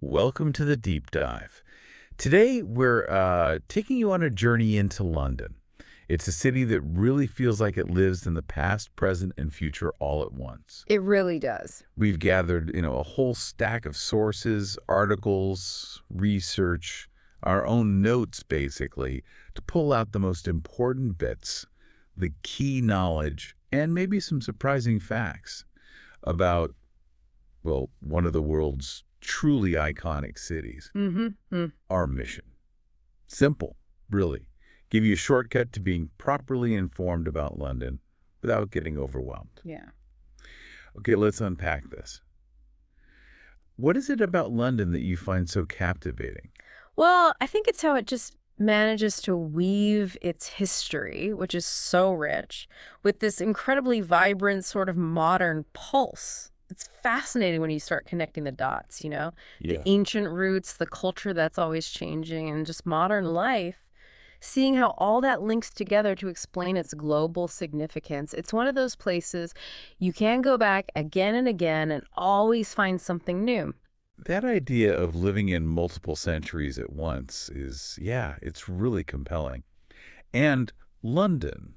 Welcome to the deep dive. Today, we're taking you on a journey into London. It's a city that really feels like it lives in the past, present, and future all at once. It really does. We've gathered, a whole stack of sources, articles, research, our own notes, basically, to pull out the most important bits, the key knowledge, and maybe some surprising facts about, well, one of the world's truly iconic cities. Mm-hmm. Our mission. Simple, really. Give you a shortcut to being properly informed about London without getting overwhelmed. Yeah. Okay, let's unpack this. What is it about London that you find so captivating? Well, I think it's how it just manages to weave its history, which is so rich, with this incredibly vibrant sort of modern pulse. It's fascinating when you start connecting the dots, the Yeah. ancient roots, the culture that's always changing, and just modern life. Seeing how all that links together to explain its global significance. It's one of those places you can go back again and again and always find something new. That idea of living in multiple centuries at once is, yeah, it's really compelling. And London,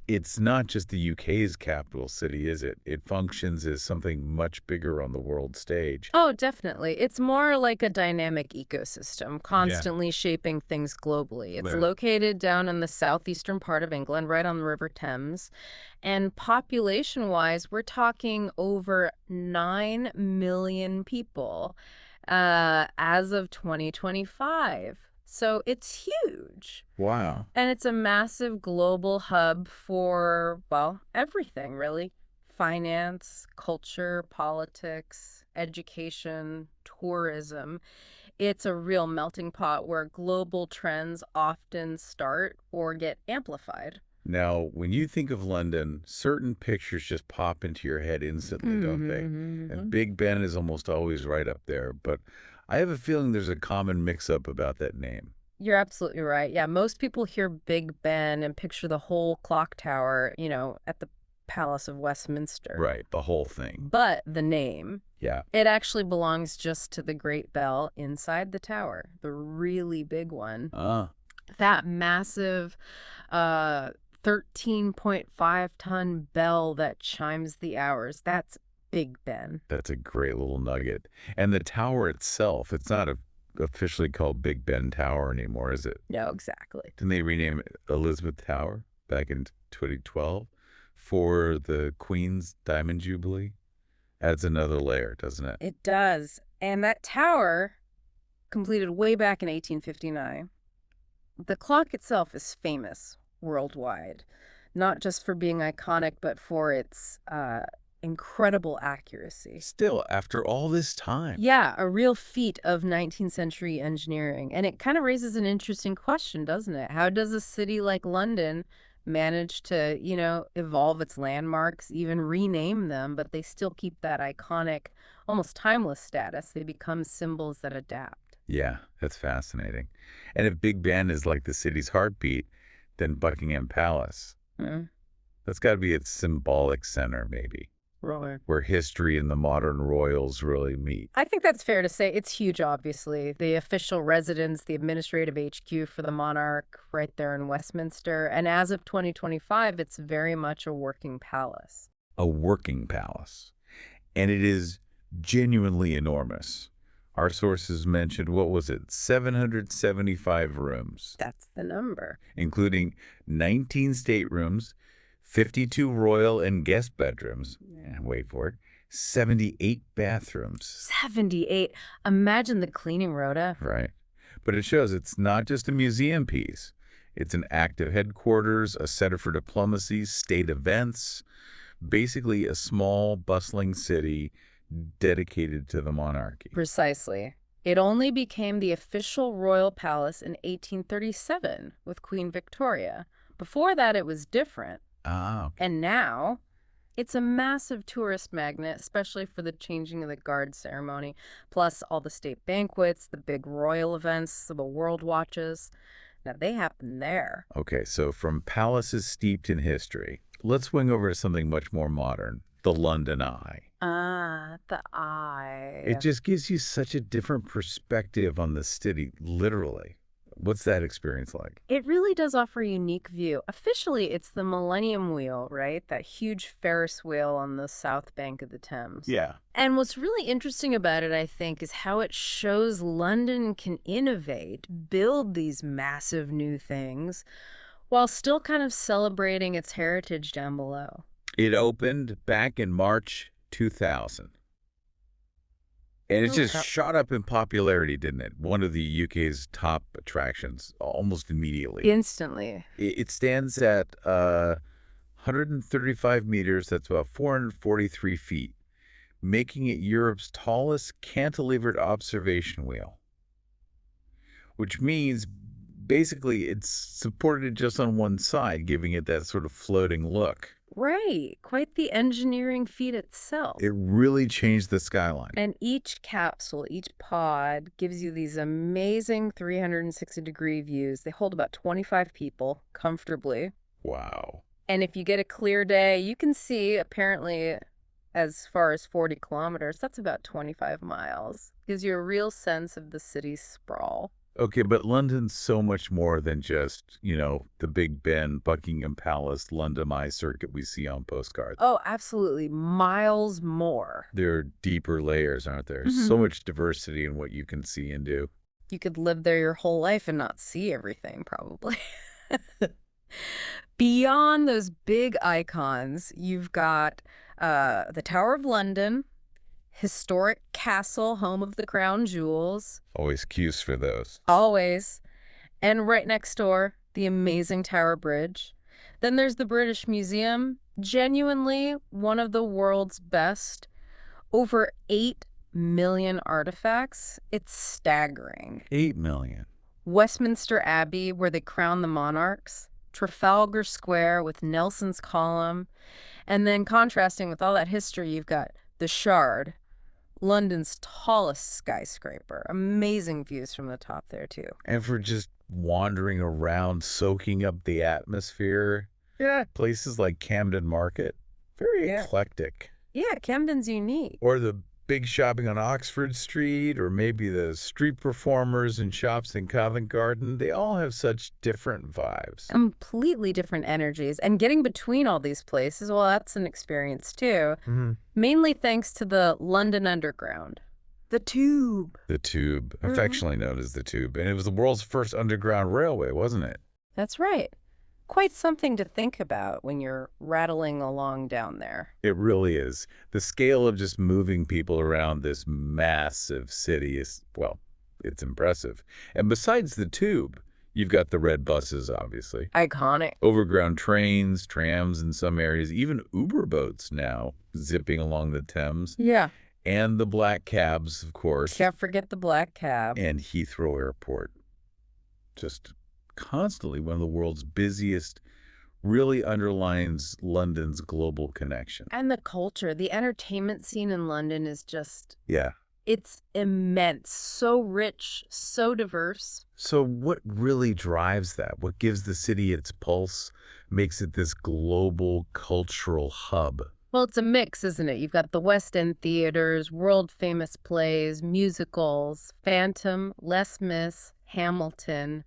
it's not just the UK's capital city, is it? It functions as something much bigger on the world stage. Oh, definitely. It's more like a dynamic ecosystem, Yeah. constantly shaping things globally. It's Right. located down in the southeastern part of England, right on the River Thames. And population-wise, we're talking over 9 million people as of 2025. So it's huge. Wow. And it's a massive global hub for, well, everything, really. Finance, culture, politics, education, tourism. It's a real melting pot where global trends often start or get amplified. Now, when you think of London, certain pictures just pop into your head instantly, don't they? And Mm-hmm. Big Ben is almost always right up there, but I have a feeling there's a common mix-up about that name. You're absolutely right. Yeah, most people hear Big Ben and picture the whole clock tower, at the Palace of Westminster. Right, the whole thing. But the name, Yeah. it actually belongs just to the Great Bell inside the tower, the really big one. Ah, That massive 13.5-ton bell that chimes the hours, that's Big Ben. that's a great little nugget. And the tower itself, it's not officially called Big Ben Tower anymore, is it? No, exactly. Didn't they rename it Elizabeth Tower back in 2012 for the Queen's Diamond Jubilee? Adds another layer, doesn't it? It does. And that tower, completed way back in 1859, the clock itself is famous worldwide, not just for being iconic, but for its incredible accuracy. Still, after all this time. Yeah, a real feat of 19th century engineering. And it kind of raises an interesting question, doesn't it? How does a city like London manage to, evolve its landmarks, even rename them, but they still keep that iconic, almost timeless status? They become symbols that adapt. Yeah, that's fascinating. And if Big Ben is like the city's heartbeat, then Buckingham Palace, Mm, that's got to be its symbolic center, maybe, right. where history and the modern royals really meet. I think that's fair to say. It's huge, obviously. The official residence, the administrative HQ for the monarch, right there in Westminster. And as of 2025, it's very much a working palace. A working palace. And it is genuinely enormous. Our sources mentioned, what was it, 775 rooms, That's the number. including 19 staterooms, 52 royal and guest bedrooms, and wait for it, 78 bathrooms. 78. Imagine the cleaning rota. Right. But it shows it's not just a museum piece. It's an active headquarters, a center for diplomacy, state events, basically a small, bustling city dedicated to the monarchy. Precisely. It only became the official royal palace in 1837 with Queen Victoria. Before that, it was different. Ah, okay. And now, it's a massive tourist magnet, especially for the changing of the guard ceremony, plus all the state banquets, the big royal events, the world watches. Now, they happen there. Okay, so from palaces steeped in history, let's swing over to something much more modern, the London Eye. Ah, the It eye. just gives you such a different perspective on the city, literally. What's that experience like? It really does offer a unique view. Officially, it's the Millennium Wheel, right? That huge Ferris wheel on the south bank of the Thames. Yeah. And what's really interesting about it, I think, is how it shows London can innovate, build these massive new things, while still kind of celebrating its heritage down below. It opened back in March 2000. And it just Okay. shot up in popularity, didn't it? One of the UK's top attractions almost immediately. Instantly. It stands at 135 meters, that's about 443 feet, making it Europe's tallest cantilevered observation wheel, which means basically it's supported just on one side, giving it that sort of floating look. Right. Quite the engineering feat itself. It really changed the skyline. And each capsule, each pod gives you these amazing 360-degree views. They hold about 25 people comfortably. Wow. And if you get a clear day, you can see apparently as far as 40 kilometers. That's about 25 miles. Gives you a real sense of the city's sprawl. Okay, but London's so much more than just, the Big Ben, Buckingham Palace, London Eye circuit we see on postcards. Oh, absolutely. Miles more. There are deeper layers, aren't there? Mhm. So much diversity in what you can see and do. You could live there your whole life and not see everything, probably. Beyond those big icons, you've got the Tower of London, historic castle, home of the crown jewels, Always cues for those. always, and right next door, the amazing Tower Bridge. Then there's the British Museum, genuinely one of the world's best. Over 8 million artifacts. It's staggering. 8 million. Westminster Abbey, where they crown the monarchs, Trafalgar Square with Nelson's Column, and then contrasting with all that history, you've got the Shard, London's tallest skyscraper. Amazing views from the top there, too. And for just wandering around, soaking up the atmosphere. Yeah. Places like Camden Market, very Yeah. eclectic. Yeah, Camden's unique. Or the big shopping on Oxford Street, or maybe the street performers and shops in Covent Garden. They all have such different vibes. Completely different energies. And getting between all these places, well, that's an experience, too. Mm-hmm. Mainly thanks to the London Underground. The Tube. The Tube, Mhm. affectionately known as the Tube. And it was the world's first underground railway, wasn't it? That's right. Quite something to think about when you're rattling along down there. It really is. The scale of just moving people around this massive city is, well, it's impressive. And besides the Tube, you've got the red buses, obviously. Iconic. Overground trains, trams in some areas, even Uber boats now zipping along the Thames. Yeah. And the black cabs, of course. Can't forget the black cab. And Heathrow Airport. Just constantly one of the world's busiest, really underlines London's global connection. And the culture, the entertainment scene in London is just, Yeah. it's immense, so rich, so diverse. So what really drives that? What gives the city its pulse, makes it this global cultural hub? Well, it's a mix, isn't it? You've got the West End theaters, world-famous plays, musicals, Phantom, Les Mis, Hamilton.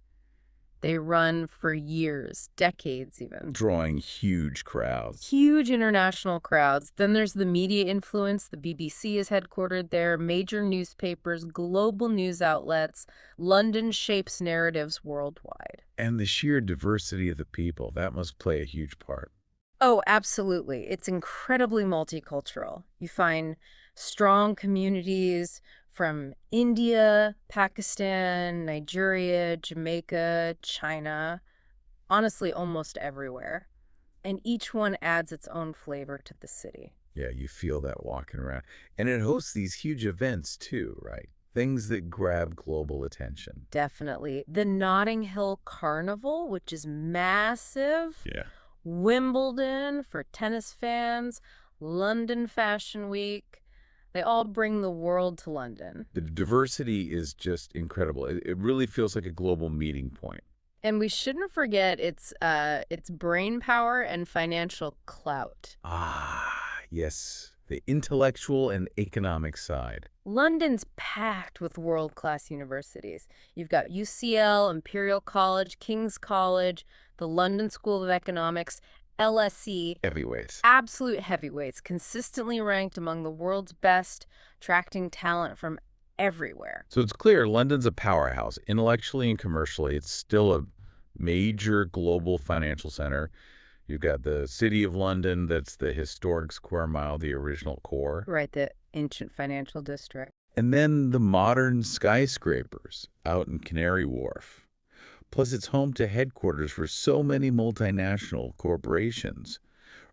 They run for years, decades even. Drawing huge crowds. Huge international crowds. Then there's the media influence. The BBC is headquartered there, major newspapers, global news outlets. London shapes narratives worldwide. And the sheer diversity of the people, that must play a huge part. Oh, absolutely. It's incredibly multicultural. You find strong communities from India, Pakistan, Nigeria, Jamaica, China, honestly, almost everywhere. And each one adds its own flavor to the city. Yeah, you feel that walking around. And it hosts these huge events too, right? Things that grab global attention. Definitely. The Notting Hill Carnival, which is massive. Yeah. Wimbledon for tennis fans, London Fashion Week. They all bring the world to London. The diversity is just incredible. It really feels like a global meeting point. And we shouldn't forget its brain power and financial clout. Ah, yes. the intellectual and economic side. London's packed with world-class universities. You've got UCL, Imperial College, King's College, the London School of Economics, LSE, Heavyweights. absolute heavyweights, consistently ranked among the world's best, attracting talent from everywhere. So it's clear London's a powerhouse. Intellectually and commercially, it's still a major global financial center. You've got the City of London, that's the historic square mile, the original core. Right, the ancient financial district. And then the modern skyscrapers out in Canary Wharf. Plus, it's home to headquarters for so many multinational corporations.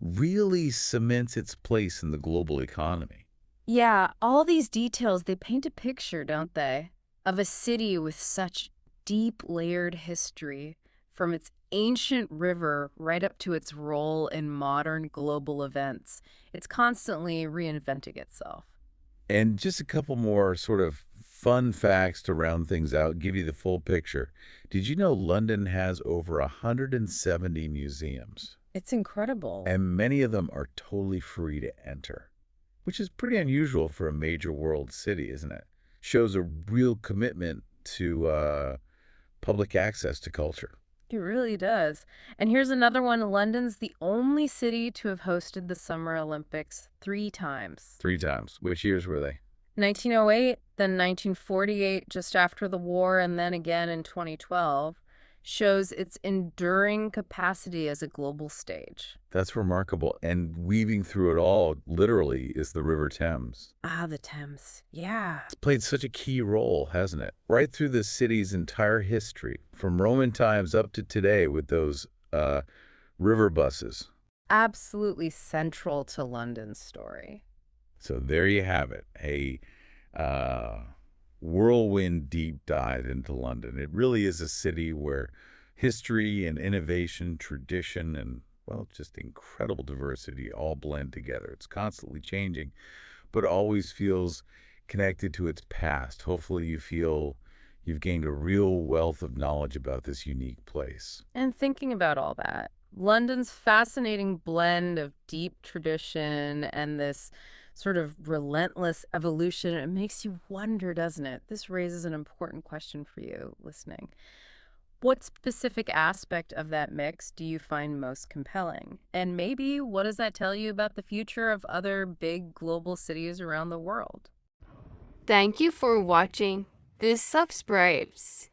Really cements its place in the global economy. Yeah, all these details, they paint a picture, don't they, of a city with such deep layered history, from its ancient river right up to its role in modern global events. It's constantly reinventing itself. And just a couple more sort of fun facts to round things out, give you the full picture. Did you know London has over 170 museums? It's incredible. And many of them are totally free to enter, which is pretty unusual for a major world city, isn't it? Shows a real commitment to public access to culture. It really does. And here's another one. London's the only city to have hosted the Summer Olympics 3 times. 3 times. Which years were they? 1908, then 1948, just after the war, and then again in 2012, shows its enduring capacity as a global stage. That's remarkable. And weaving through it all, literally, is the River Thames. Ah, the Thames. Yeah. It's played such a key role, hasn't it? Right through the city's entire history, from Roman times up to today with those river buses. Absolutely central to London's story. So there you have it, a whirlwind deep dive into London. It really is a city where history and innovation, tradition, and, well, just incredible diversity all blend together. It's constantly changing, but always feels connected to its past. Hopefully you feel you've gained a real wealth of knowledge about this unique place. And thinking about all that, London's fascinating blend of deep tradition and this sort of relentless evolution, it makes you wonder, doesn't it? This raises an important question for you listening. What specific aspect of that mix do you find most compelling? And maybe what does that tell you about the future of other big global cities around the world? Thank you for watching. This subscribes.